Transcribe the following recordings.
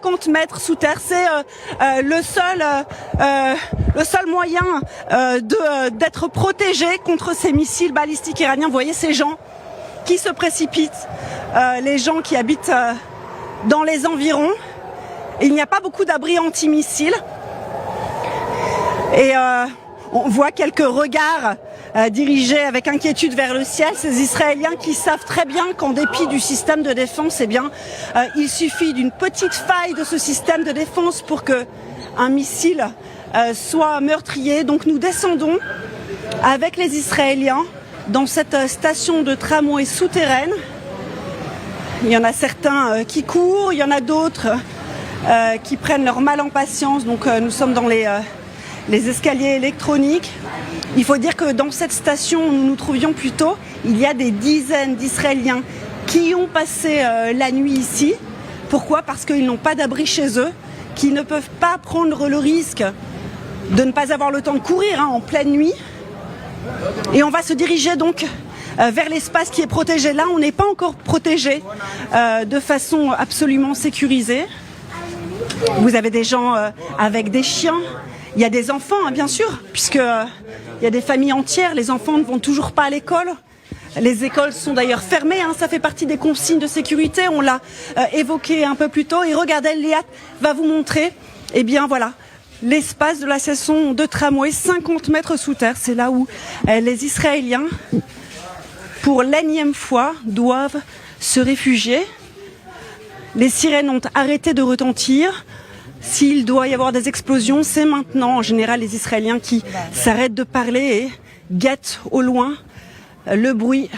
50 mètres sous terre. C'est le seul moyen d'être protégé contre ces missiles balistiques iraniens. Vous voyez ces gens qui se précipitent, les gens qui habitent dans les environs. Il n'y a pas beaucoup d'abris antimissiles. Et on voit quelques regards dirigés avec inquiétude vers le ciel. Ces Israéliens qui savent très bien qu'en dépit du système de défense, eh bien, il suffit d'une petite faille de ce système de défense pour qu'un missile soit meurtrier. Donc nous descendons avec les Israéliens dans cette station de tramway souterraine. Il y en a certains qui courent, il y en a d'autres qui prennent leur mal en patience. Donc nous sommes dans les escaliers électroniques. Il faut dire que dans cette station où nous nous trouvions plus tôt, il y a des dizaines d'Israéliens qui ont passé la nuit ici. Pourquoi ? Parce qu'ils n'ont pas d'abri chez eux, qu'ils ne peuvent pas prendre le risque de ne pas avoir le temps de courir en pleine nuit. Et on va se diriger donc vers l'espace qui est protégé. Là, on n'est pas encore protégé de façon absolument sécurisée. Vous avez des gens avec des chiens. Il y a des enfants, bien sûr, puisque il y a des familles entières. Les enfants ne vont toujours pas à l'école. Les écoles sont d'ailleurs fermées. Ça fait partie des consignes de sécurité. On l'a évoqué un peu plus tôt. Et regardez, Léa va vous montrer, eh bien voilà, l'espace de la station de tramway, 50 mètres sous terre. C'est là où les Israéliens, pour l'énième fois, doivent se réfugier. Les sirènes ont arrêté de retentir. S'il doit y avoir des explosions, c'est maintenant en général les Israéliens qui s'arrêtent de parler et guettent au loin le bruit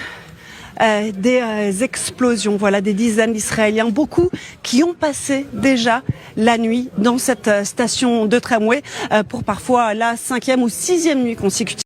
des explosions. Voilà, des dizaines d'Israéliens, beaucoup qui ont passé déjà la nuit dans cette station de tramway pour parfois la 5e ou 6e nuit consécutive.